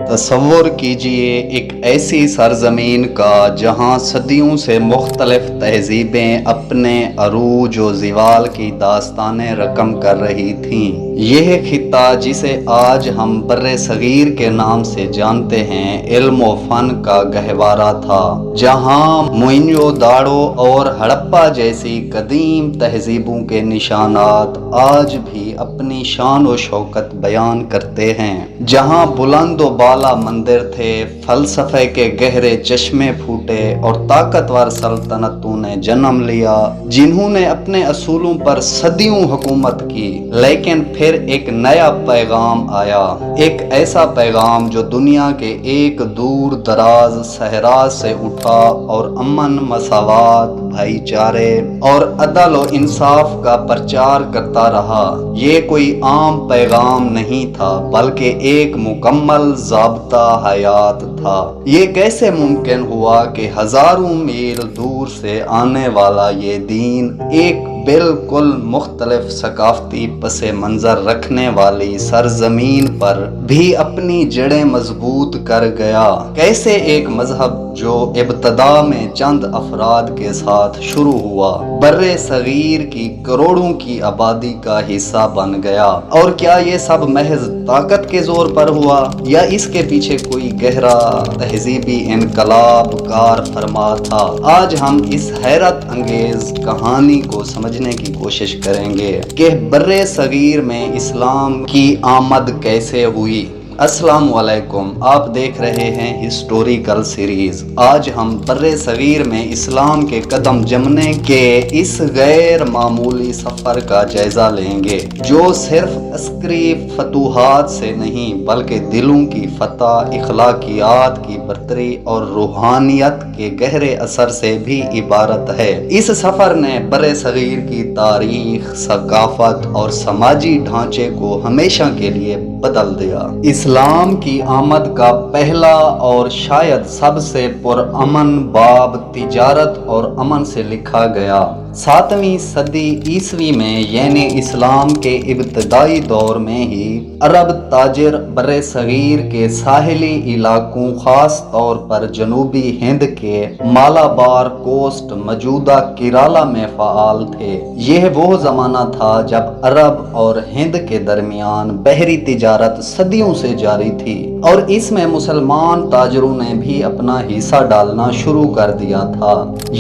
تصور کیجئے ایک ایسی سرزمین کا جہاں صدیوں سے مختلف تہذیبیں اپنے عروج و زوال کی داستانیں رقم کر رہی تھیں۔ یہ خطہ جسے آج ہم بر صغیر کے نام سے جانتے ہیں، علم و فن کا گہوارہ تھا، جہاں موئنجو داڑو اور ہڑپا جیسی قدیم تہذیبوں کے نشانات آج بھی اپنی شان و شوکت بیان کرتے ہیں، جہاں بلند و بالا مندر تھے، فلسفے کے گہرے چشمے پھوٹے اور طاقتور سلطنتوں نے جنم لیا جنہوں نے اپنے اصولوں پر صدیوں حکومت کی۔ لیکن پھر ایک نیا پیغام آیا، ایک ایسا پیغام جو دنیا کے ایک دور دراز صحرا سے اٹھا اور امن، مساوات، بھائی چارے اور عدل و انصاف کا پرچار کرتا رہا۔ یہ کوئی عام پیغام نہیں تھا بلکہ ایک مکمل ضابطہ حیات تھا۔ یہ کیسے ممکن ہوا کہ ہزاروں میل دور سے آنے والا یہ دین ایک بالکل مختلف ثقافتی پس منظر رکھنے والی سرزمین پر بھی اپنی جڑیں مضبوط کر گیا؟ کیسے ایک مذہب جو ابتدا میں چند افراد کے ساتھ شروع ہوا، بر صغیر کی کروڑوں کی آبادی کا حصہ بن گیا؟ اور کیا یہ سب محض طاقت کے زور پر ہوا یا اس کے پیچھے کوئی گہرا تہذیبی انقلاب کار فرما تھا؟ آج ہم اس حیرت انگیز کہانی کو سمجھنے کی کوشش کریں گے کہ بر صغیر میں اسلام کی آمد کیسے ہوئی۔ السلام علیکم، آپ دیکھ رہے ہیں ہسٹوریکل سیریز۔ آج ہم بر صغیر میں اسلام کے قدم جمنے کے اس غیر معمولی سفر کا جائزہ لیں گے، جو صرف عسکری فتوحات سے نہیں بلکہ دلوں کی فتح، اخلاقیات کی برتری اور روحانیت کے گہرے اثر سے بھی عبارت ہے۔ اس سفر نے بر صغیر کی تاریخ، ثقافت اور سماجی ڈھانچے کو ہمیشہ کے لیے بدل دیا۔ اسلام کی آمد کا پہلا اور شاید سب سے پرامن باب تجارت اور امن سے لکھا گیا۔ 7ویں صدی عیسوی میں یعنی اسلام کے ابتدائی دور میں ہی عرب تاجر بر صغیر کے ساحلی علاقوں، خاص طور پر جنوبی ہند کے مالابار کوسٹ موجودہ کیرالا میں فعال تھے۔ یہ وہ زمانہ تھا جب عرب اور ہند کے درمیان بحری تجارت صدیوں سے جاری تھی، اور اس میں مسلمان تاجروں نے بھی اپنا حصہ ڈالنا شروع کر دیا تھا۔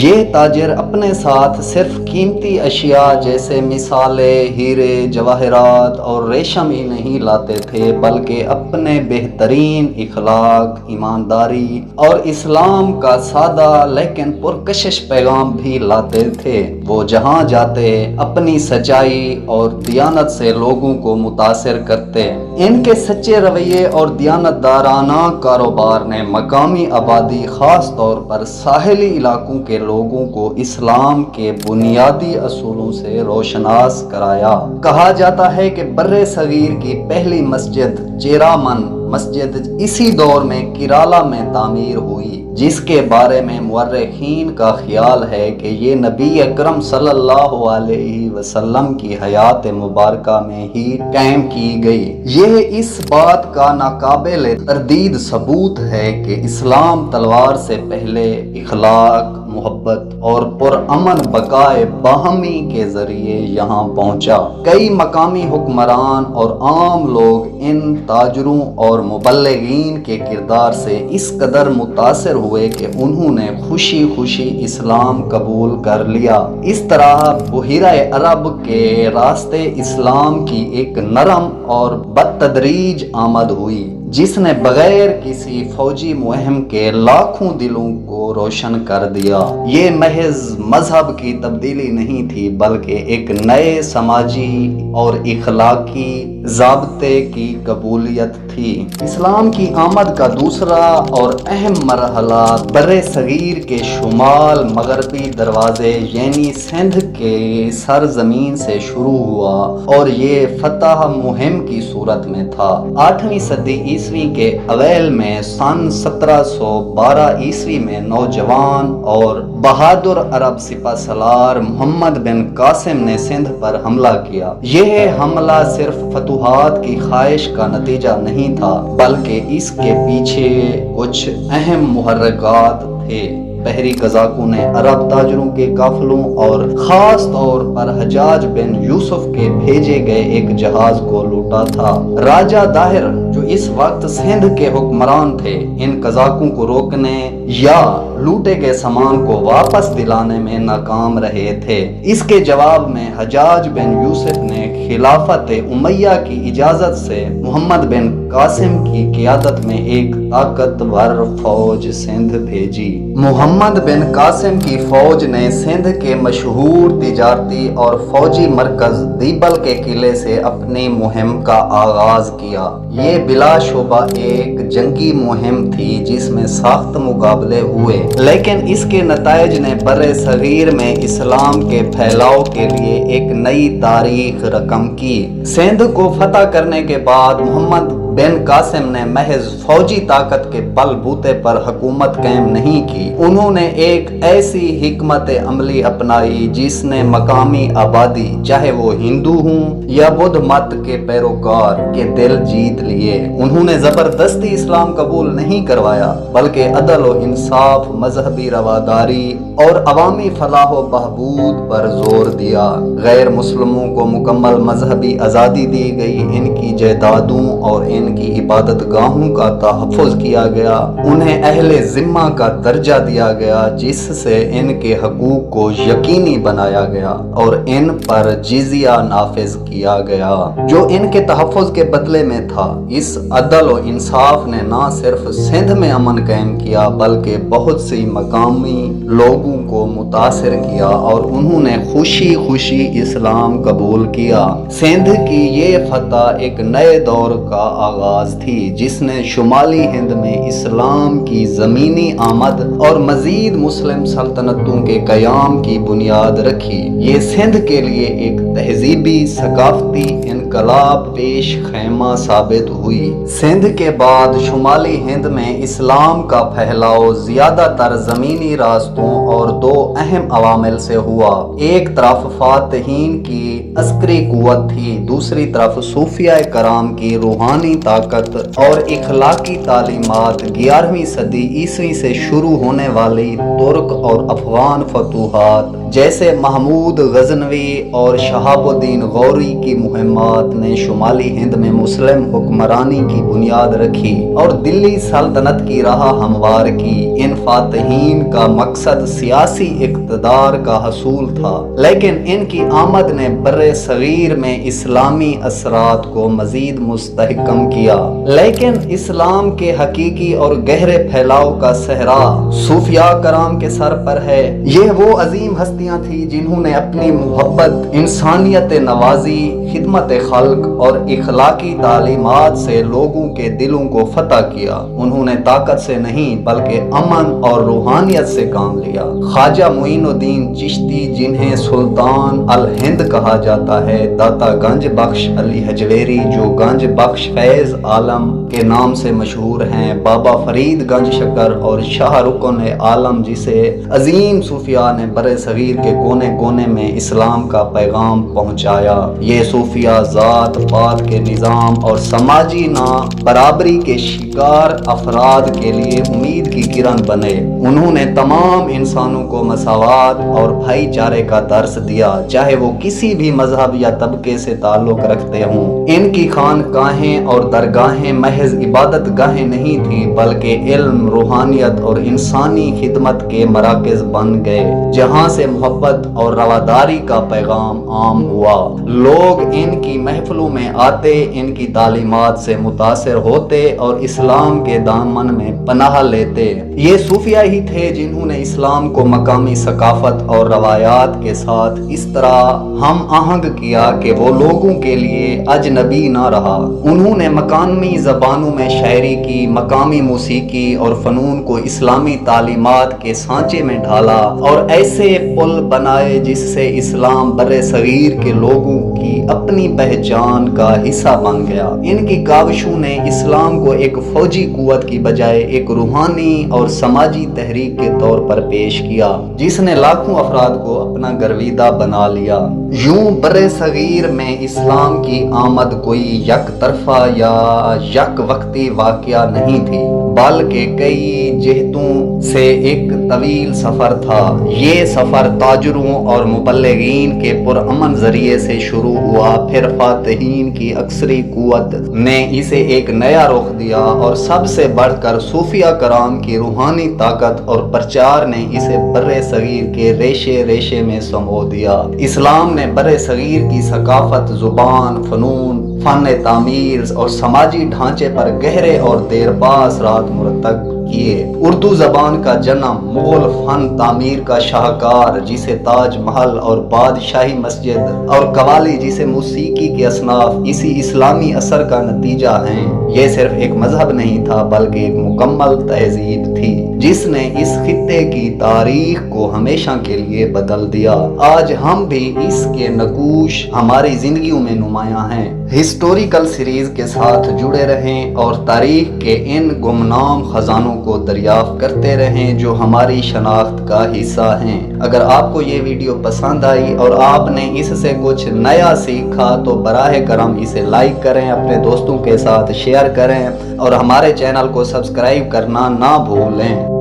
یہ تاجر اپنے ساتھ صرف قیمتی اشیاء جیسے مثالیں، ہیرے، جواہرات اور ریشم ہی نہیں لاتے تھے بلکہ اپنے بہترین اخلاق، ایمانداری اور اسلام کا سادہ لیکن پرکشش پیغام بھی لاتے تھے۔ وہ جہاں جاتے اپنی سچائی اور دیانت سے لوگوں کو متاثر کرتے۔ ان کے سچے رویے اور دیانت دارانہ کاروبار نے مقامی آبادی، خاص طور پر ساحلی علاقوں کے لوگوں کو اسلام کے بنیادی اصولوں سے روشناس کرایا۔ کہا جاتا ہے کہ بر صغیر کی پہلی مسجد چیرامن مسجد اسی دور میں کیرالا میں تعمیر ہوئی، جس کے بارے میں مورخین کا خیال ہے کہ یہ نبی اکرم صلی اللہ علیہ وسلم کی حیات مبارکہ میں ہی قائم کی گئی۔ یہ اس بات کا ناقابل تردید ثبوت ہے کہ اسلام تلوار سے پہلے اخلاق، محبت اور پرامن بقائے باہمی کے ذریعے یہاں پہنچا۔ کئی مقامی حکمران اور عام لوگ ان تاجروں اور مبلغین کے کردار سے اس قدر متاثر ہوئے کہ انہوں نے خوشی خوشی اسلام قبول کر لیا۔ اس طرح بحیرہ عرب کے راستے اسلام کی ایک نرم اور بتدریج آمد ہوئی، جس نے بغیر کسی فوجی مہم کے لاکھوں دلوں کو روشن کر دیا۔ یہ محض مذہب کی تبدیلی نہیں تھی بلکہ ایک نئے سماجی اور اخلاقی ضابطے کی قبولیت تھی۔ اسلام کی آمد کا دوسرا اور اہم مرحلہ بر صغیر کے شمال مغربی دروازے یعنی سندھ کے سرزمین سے شروع ہوا اور یہ فتح مہم کی صورت میں تھا۔ 8ویں صدی عیسوی کے اوائل میں سن 1712 عیسوی میں نوجوان اور بہادر عرب سپہ سالار محمد بن قاسم نے سندھ پر حملہ کیا۔ یہ حملہ صرف فتوحات کی خواہش کا نتیجہ نہیں تھا بلکہ اس کے پیچھے کچھ اہم محرکات تھے۔ بحری قزاقوں نے عرب تاجروں کے قافلوں اور خاص طور پر حجاج بن یوسف کے بھیجے گئے ایک جہاز کو لوٹا تھا۔ راجہ داہر جو اس وقت سندھ کے حکمران تھے ان قزاقوں کو روکنے یا لوٹے گئے سامان کو واپس دلانے میں ناکام رہے تھے۔ اس کے جواب میں حجاج بن یوسف نے خلافت امیہ کی اجازت سے محمد بن قاسم کی قیادت میں ایک طاقتور فوج سندھ بھیجی۔ محمد بن قاسم کی فوج نے سندھ کے مشہور تجارتی اور فوجی مرکز دیبل کے قلعے سے اپنی مہم کا آغاز کیا۔ یہ بلا شبہ ایک جنگی مہم تھی جس میں سخت مقابلے ہوئے، لیکن اس کے نتائج نے بر صغیر میں اسلام کے پھیلاؤ کے لیے ایک نئی تاریخ رقم کی۔ سندھ کو فتح کرنے کے بعد محمد بن قاسم نے محض فوجی طاقت کے بل بوتے پر حکومت قائم نہیں کی، انہوں نے ایک ایسی حکمت عملی اپنائی جس نے مقامی آبادی چاہے وہ ہندو ہوں یا بدھ مت کے پیروکار کے دل جیت لیے۔ انہوں نے زبردستی اسلام قبول نہیں کروایا بلکہ عدل و انصاف، مذہبی رواداری اور عوامی فلاح و بہبود پر زور دیا۔ غیر مسلموں کو مکمل مذہبی آزادی دی گئی، ان کی جائیدادوں اور ان کی عبادت گاہوں کا تحفظ کیا گیا، انہیں اہل ذمہ کا درجہ دیا گیا جس سے ان کے حقوق کو یقینی بنایا گیا اور ان پر جزیہ نافذ کیا گیا جو ان کے تحفظ کے بدلے میں تھا۔ اس عدل و انصاف نے نہ صرف سندھ میں امن قائم کیا بلکہ بہت سی مقامی لوگوں کو متاثر کیا اور انہوں نے خوشی خوشی اسلام قبول کیا۔ سندھ کی یہ فتح ایک نئے دور کا آغاز تھی جس نے شمالی ہند میں اسلام کی زمینی آمد اور مزید مسلم سلطنتوں کے قیام کی بنیاد رکھی۔ یہ سندھ کے لیے ایک تہذیبی ثقافتی انقلاب پیش خیمہ ثابت ہوئی۔ سندھ کے بعد شمالی ہند میں اسلام کا پھیلاؤ زیادہ تر زمینی راستوں اور دو اہم عوامل سے ہوا۔ ایک طرف فاتحین کی عسکری قوت تھی، دوسری طرف صوفیاء کرام کی روحانی طاقت اور اخلاقی تعلیمات۔ 11ویں صدی عیسوی سے شروع ہونے والی ترک اور افغان فتوحات جیسے محمود غزنوی اور شہاب الدین غوری کی مہمات نے شمالی ہند میں مسلم حکمرانی کی بنیاد رکھی اور دلی سلطنت کی راہ ہموار کی۔ ان فاتحین کا مقصد سیاسی اقتدار کا حصول تھا، لیکن ان کی آمد نے بر صغیر میں اسلامی اثرات کو مزید مستحکم کیا۔ لیکن اسلام کے حقیقی اور گہرے پھیلاؤ کا صحرا صوفیاء کرام کے سر پر ہے۔ یہ وہ عظیم ہستیاں تھیں جنہوں نے اپنی محبت، انسانیت نوازی، خدمت خلق اور اخلاقی تعلیمات سے لوگوں کے دلوں کو فتح کیا۔ انہوں نے طاقت سے نہیں بلکہ امن اور روحانیت سے کام لیا۔ خواجہ معین الدین چشتی جنہیں سلطان الہند کہا جاتا ہے، داتا گنج بخش علی حجویری جو گنج بخش فیض عالم کے نام سے مشہور ہیں، بابا فرید گنج شکر اور شاہ رکن عالم جسے عظیم صوفیاء نے بر صغیر کے کونے کونے میں اسلام کا پیغام پہنچایا۔ یہ صوفیاء ذات پات کے نظام اور سماجی نا برابری کے شکار افراد کے لیے امید کی کرن بنے۔ انہوں نے تمام انسانوں کو مساوات اور بھائی چارے کا درس دیا، چاہے وہ کسی بھی مذہب یا طبقے سے تعلق رکھتے ہوں۔ ان کی خانقاہیں اور درگاہیں محض عبادت گاہیں نہیں تھیں بلکہ علم، روحانیت اور انسانی خدمت کے مراکز بن گئے، جہاں سے محبت اور رواداری کا پیغام عام ہوا۔ لوگ ان کی محفلوں میں آتے، ان کی تعلیمات سے متاثر ہوتے اور اسلام کے دامن میں پناہ لیتے۔ یہ صوفیاء ہی تھے جنہوں نے اسلام کو مقامی ثقافت اور روایات کے ساتھ اس طرح ہم آہنگ کیا کہ وہ لوگوں کے لیے اجنبی نہ رہا۔ انہوں نے مقامی زبانوں میں شاعری کی، مقامی موسیقی اور فنون کو اسلامی تعلیمات کے سانچے میں ڈھالا اور ایسے پل بنائے جس سے اسلام برِ صغیر کے لوگوں کی اپنی پہچان کا حصہ بن گیا۔ ان کی کاوشوں نے اسلام کو ایک فوجی قوت کی بجائے ایک روحانی اور سماجی تحریک کے طور پر پیش کیا، جس نے لاکھوں افراد کو اپنا گرویدہ بنا لیا۔ یوں برِ صغیر میں اسلام کی آمد کوئی یک طرفہ یا یک وقتی واقعہ نہیں تھی، بلکہ کئی جہتوں سے ایک طویل سفر تھا۔ یہ سفر تاجروں اور مبلغین کے پرامن ذریعے سے شروع ہوا، پھر فاتحین کی عسکری قوت نے اسے ایک نیا رخ دیا، اور سب سے بڑھ کر صوفیہ کرام کی روحانی طاقت اور پرچار نے اسے برِ صغیر کے ریشے ریشے میں سمو دیا۔ اسلام نے برِ صغیر کی ثقافت، زبان، فنون، فن تعمیر اور سماجی ڈھانچے پر گہرے اور دیرپا اثرات مرتب کیے۔ اردو زبان کا جنم، مغل فن تعمیر کا شاہکار جسے تاج محل اور بادشاہی مسجد، اور قوالی جسے موسیقی کے اصناف، اسی اسلامی اثر کا نتیجہ ہیں۔ یہ صرف ایک مذہب نہیں تھا بلکہ ایک مکمل تہذیب تھی جس نے اس خطے کی تاریخ کو ہمیشہ کے لیے بدل دیا۔ آج ہم بھی اس کے نقوش ہماری زندگیوں میں نمایاں ہیں۔ ہسٹوریکل سیریز کے ساتھ جڑے رہیں اور تاریخ کے ان گمنام خزانوں کو دریافت کرتے رہیں جو ہماری شناخت کا حصہ ہیں۔ اگر آپ کو یہ ویڈیو پسند آئی اور آپ نے اس سے کچھ نیا سیکھا تو براہ کرم اسے لائک کریں، اپنے دوستوں کے ساتھ شیئر کریں اور ہمارے چینل کو سبسکرائب کرنا نہ بھولیں۔